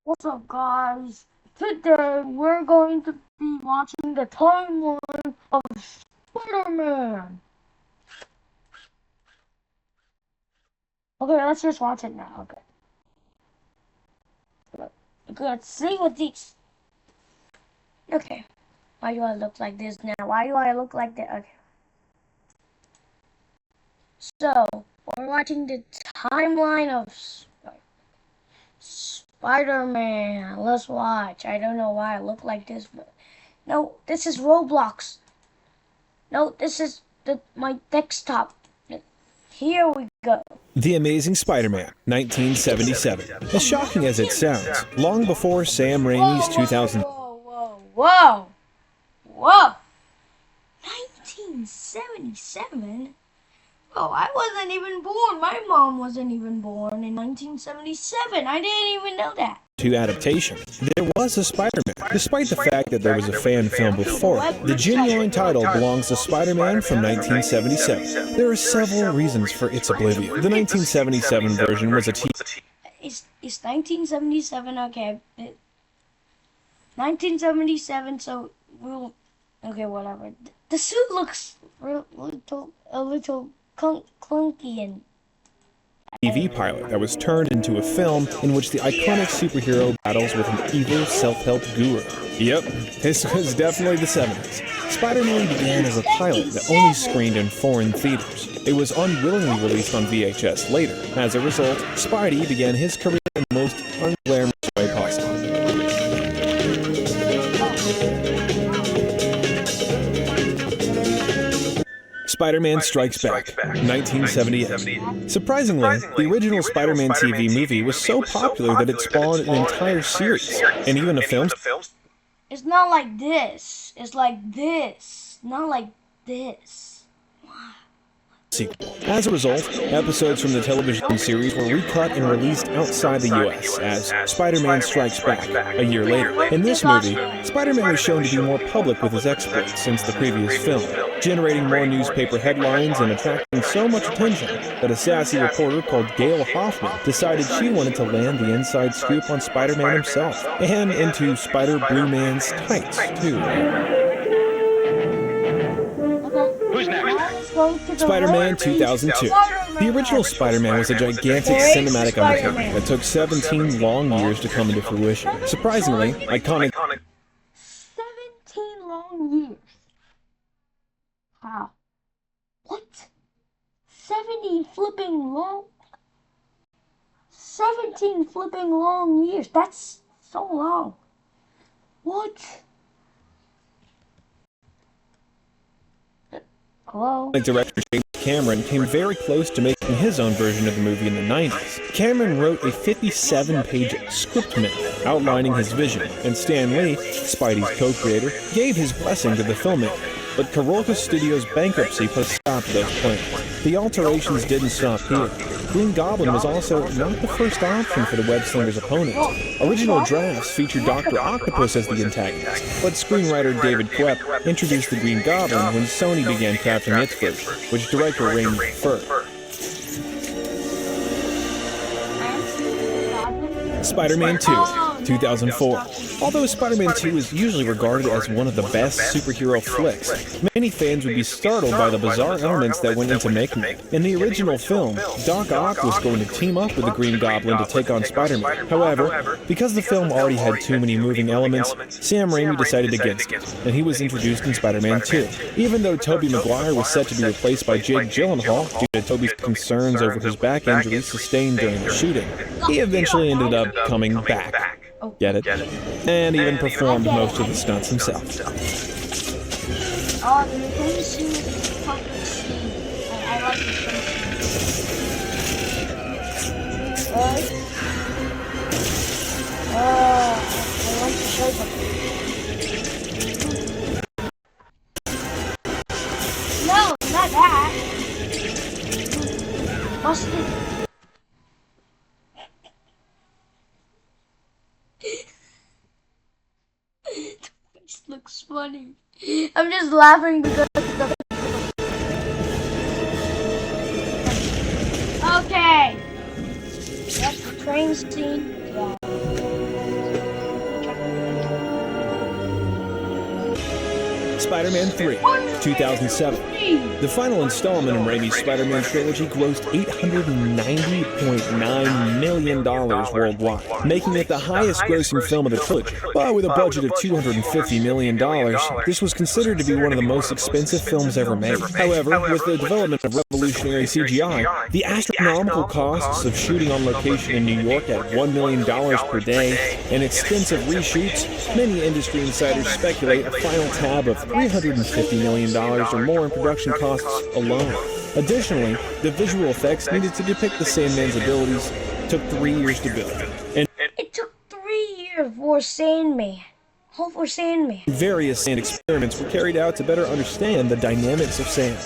What's up, guys? Today we're going to be watching the timeline of Spider-Man. Okay, let's just watch it now. Okay, let's see what these. Okay, why do I look like this now? Why do I look like that? Okay. So we're watching the timeline of Spider-Man. Let's watch. I don't know why I look like this, but no, this is Roblox. No, this is my desktop. Here we go. The Amazing Spider-Man, 1977. As shocking as it sounds, long before Sam Raimi's 2000. Whoa! 1977? Oh, I wasn't even born. My mom wasn't even born in 1977. I didn't even know that. Adaptation. There was a Spider-Man, despite the fact that there was a fan film before it. The genuine title belongs to Spider-Man from 1977. There are several reasons for its oblivion. The 1977 version was a It's 1977, okay. 1977, so we'll... Okay, whatever. The suit looks a little clunky and... TV pilot that was turned into a film in which the iconic superhero battles with an evil self-help guru. Yep, this was definitely the 70s. Spider-Man began as a pilot that only screened in foreign theaters. It was unwillingly released on VHS later. As a result, Spidey began his career in the most unglamorous way possible. Spider-Man Strikes Back, 1978. Surprisingly, the original Spider-Man TV movie was so popular that it spawned an entire series, and even a film. It's not like this. It's like this. Not like this. Sequel. As a result, episodes from the television series were recut and released outside the US as Spider-Man Strikes Back a year later. In this movie, Spider-Man was shown to be more public with his exploits since the previous film, generating more newspaper headlines and attracting so much attention that a sassy reporter called Gail Hoffman decided she wanted to land the inside scoop on Spider-Man himself, and into Spider-Blue Man's tights, too. Who's next? Spider-Man 2002. The original Spider-Man was a gigantic cinematic undertaking that took 17 long years to come into fruition. Surprisingly, iconic. 17 long years. How? What? 70 flipping long? 17 flipping long years. That's so long. What? Hello? Director James Cameron came very close to making his own version of the movie in the 90s. Cameron wrote a 57-page script memo outlining his vision, and Stan Lee, Spidey's co-creator, gave his blessing to the filmmaker. But Carolka Studios' bankruptcy put a stop to those plans. The alterations didn't stop here. Green Goblin was also not the first option for the web-slinger's opponent. Original drafts featured Dr. Octopus as the antagonist, but screenwriter David Koepp introduced the Green Goblin when Sony began crafting its version, which director Raimi preferred. Spider-Man 2, 2004. Although Spider-Man 2 is usually regarded as one of the best superhero flicks, many fans would be startled by the bizarre elements that went into making it. In the original film, Doc Ock was going to team up with the Green Goblin to take on Spider-Man. However, because the film already had too many moving elements, Sam Raimi decided against it, and he was introduced in Spider-Man 2. Even though Tobey Maguire was set to be replaced by Jake Gyllenhaal due to Tobey's concerns over his back injury sustained during the shooting, he eventually ended up coming back. Get it? And even performed most of the stunts himself. Oh, the beginning scene is a public scene. I like the beginning scene. I like to show something. No, not that. What's this? This looks funny. I'm just laughing because the... Okay. That's the train scene. Yeah. Spider-Man 3, 2007. The final installment in Raimi's Spider-Man trilogy grossed $890.9 million worldwide, making it the highest-grossing film of the trilogy. But with a budget of $250 million, this was considered to be one of the most expensive films ever made. However, with the development of revolutionary CGI, the astronomical costs of shooting on location in New York at $1 million per day, and extensive reshoots, many industry insiders speculate a final tab of $350 million or more in production costs alone. Additionally, the visual effects needed to depict the Sandman's abilities took 3 years to build, and It took 3 years for Sandman. All for Sandman. various sand experiments were carried out to better understand the dynamics of sand.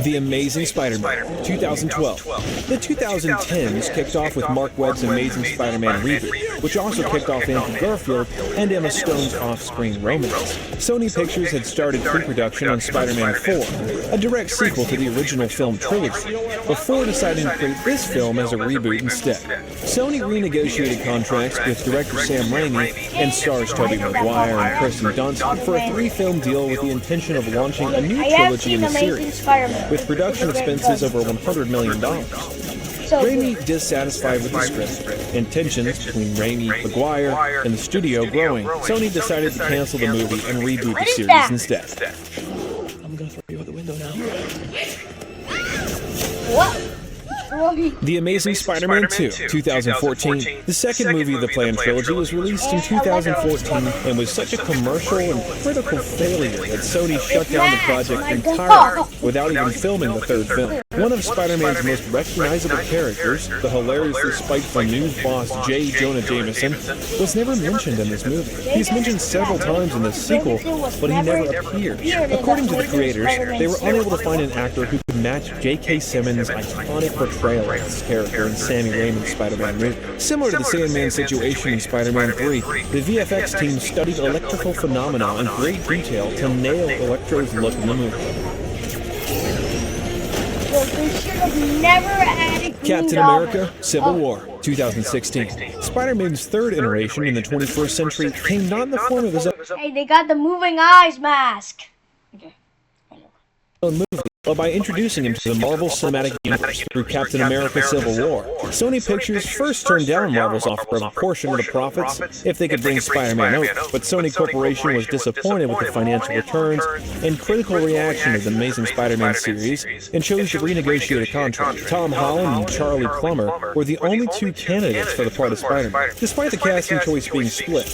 The Amazing Spider-Man, 2012. The 2010s kicked off with Mark Webb's Amazing Spider-Man reboot, which also kicked off Andrew Garfield and Emma Stone's off-screen romance. Sony Pictures had started pre-production on Spider-Man 4, a direct sequel to the original film trilogy, before deciding to create this film as a reboot instead. Sony renegotiated contracts with director Sam Raimi and stars Tobey Maguire and Kirsten Dunst for a 3-film deal with the intention of launching a new I have trilogy in seen the Amazing series, Spider-Man. with production expenses over $100 million. So Raimi dissatisfied with the script, and tensions between Raimi, Maguire, and the studio growing, Sony decided to cancel the movie and reboot the series instead. I'm gonna throw you out the window now. what? The Amazing Spider-Man 2, 2014, the second movie of the planned trilogy, was released in 2014 and was such a commercial and critical failure that Sony shut down the project entirely without even filming the third film. One of Spider-Man's most recognizable characters, the hilariously spiteful news boss J. Jonah Jameson, was never mentioned in this movie. He's mentioned several times in the sequel, but he never appeared. According to the creators, they were unable to find an actor who could match J.K. Simmons' iconic portrayal of this character in Sammy Raimi's Spider-Man movie. Similar to the Sandman situation in Spider-Man 3, the VFX team studied electrical phenomena in great detail to nail Electro's look in the movie. They should have never added Green Captain Goblin. America, Civil War, 2016. Spider-Man's third iteration in the 21st century came not in the form of his Hey, they got the moving eyes mask. Okay. own movie, but by introducing him to the Marvel Cinematic Universe through Captain America Civil War. Sony Pictures first turned down Marvel's offer of a portion of the profits if they could bring Spider-Man over, but Sony Corporation was disappointed with the financial returns and critical reaction of the Amazing Spider-Man series and chose to renegotiate a contract. Tom Holland and Charlie Plummer were the only 2 candidates for the part of Spider-Man. Despite the casting choice being split,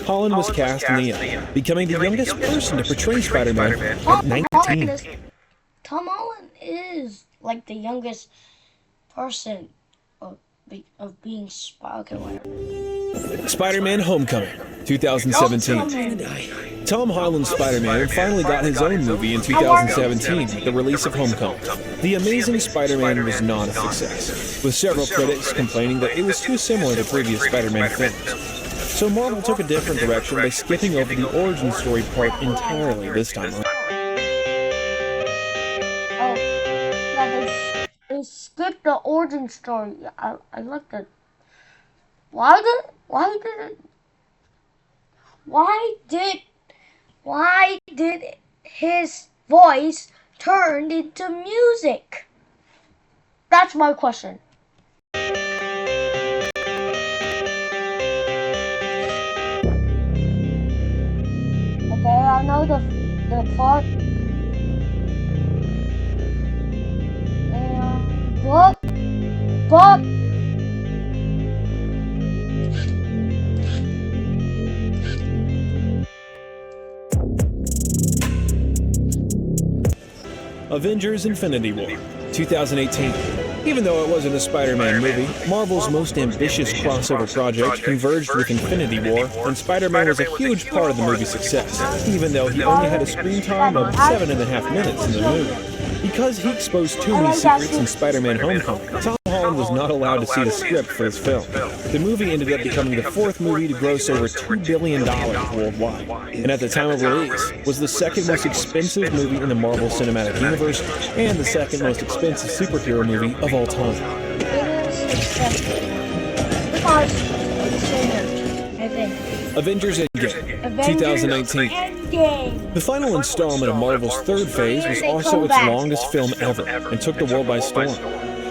Holland was cast in the end, becoming the youngest person to portray Spider-Man at 19. Tom Holland is like the youngest person of being okay, whatever. Spider-Man Homecoming, 2017. Tom Holland's Spider-Man finally got his own movie in 2017 with the release of Homecoming. The Amazing Spider-Man was not a success, with several critics complaining that it was too similar to previous Spider-Man films. So Marvel took a different direction by skipping over the origin story part entirely this time around. Oh, yeah, they skipped the origin story. I like that. Why did his voice turn into music? That's my question. Okay, I know the part. But Avengers Infinity War, 2018. Even though it wasn't a Spider-Man movie, Marvel's most ambitious crossover project converged with Infinity War, and Spider-Man was a huge part of the movie's success, even though he only had a screen time of 7.5 minutes in the movie. Because he exposed too many secrets in Spider-Man Homecoming, Tom Holland was not allowed to see the script for his film. The movie ended up becoming the 4th movie to gross over $2 billion worldwide, and at the time of release, was the 2nd most expensive movie in the Marvel Cinematic Universe, and the 2nd most expensive superhero movie of all time. Because it's sooner, I think. Avengers Endgame, Avengers 2019. Endgame. The final installment of Marvel's third phase was They also come its back. longest film ever and took the world by storm,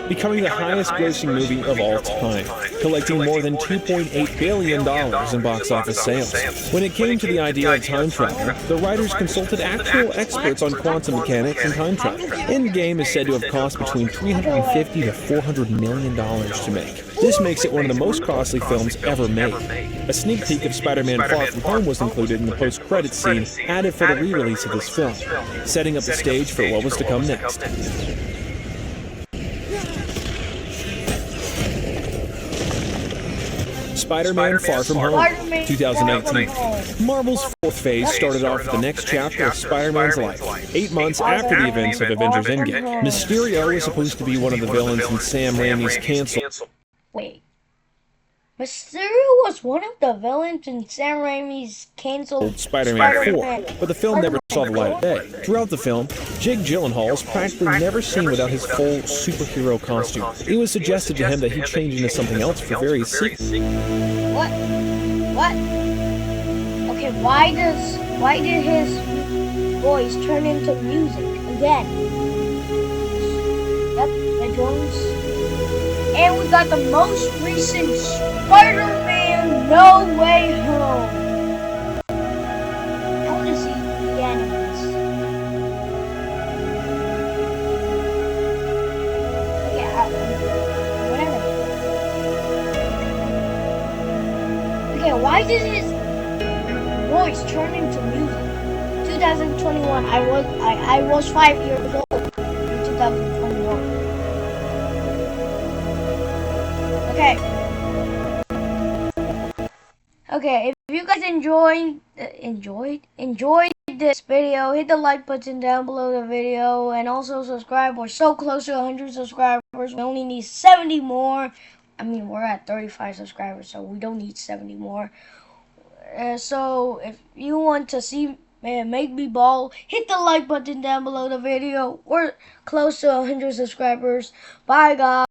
becoming the highest-grossing movie of all time, collecting more than $2.8 billion in box office sales. When it came to the idea of time travel, the writers consulted actual experts on quantum mechanics and time travel. Endgame is said to have cost between $350 to $400 million to make. This makes it one of the most costly films ever made. A sneak peek of Spider-Man Far From Home was included in the post-credits scene added for the re-release of this film, setting up the stage for what was to come next. Spider-Man Far From Home, Spider-Man 2019. Far From Home. Marvel's fourth phase started off with the next chapter of Spider-Man's life, 8 months after the events of Avengers Endgame. Mysterio was supposed to be one of the villains in Sam Raimi's canceled Wait. Mysterio was one of the villains in Sam Raimi's canceled Spider-Man 4, but the film never saw the light of day. Throughout the film, Jake Gyllenhaal is practically never seen without his full superhero costume. It was suggested to him that he'd change into something else for various sequels. What? What? Okay, why did his voice turn into music again? Yep, the drones. And we got the most recent Spider-Man No Way Home. I want to see the animals. Yeah, whatever. Okay, why did his voice turn into music? 2021. I was 5 years old in 2021. Okay, if you guys enjoyed this video, hit the like button down below the video and also subscribe. We're so close to 100 subscribers. We only need 70 more. I mean, we're at 35 subscribers, so we don't need 70 more. So if you want to see Make Me Ball, hit the like button down below the video. We're close to 100 subscribers. Bye, guys.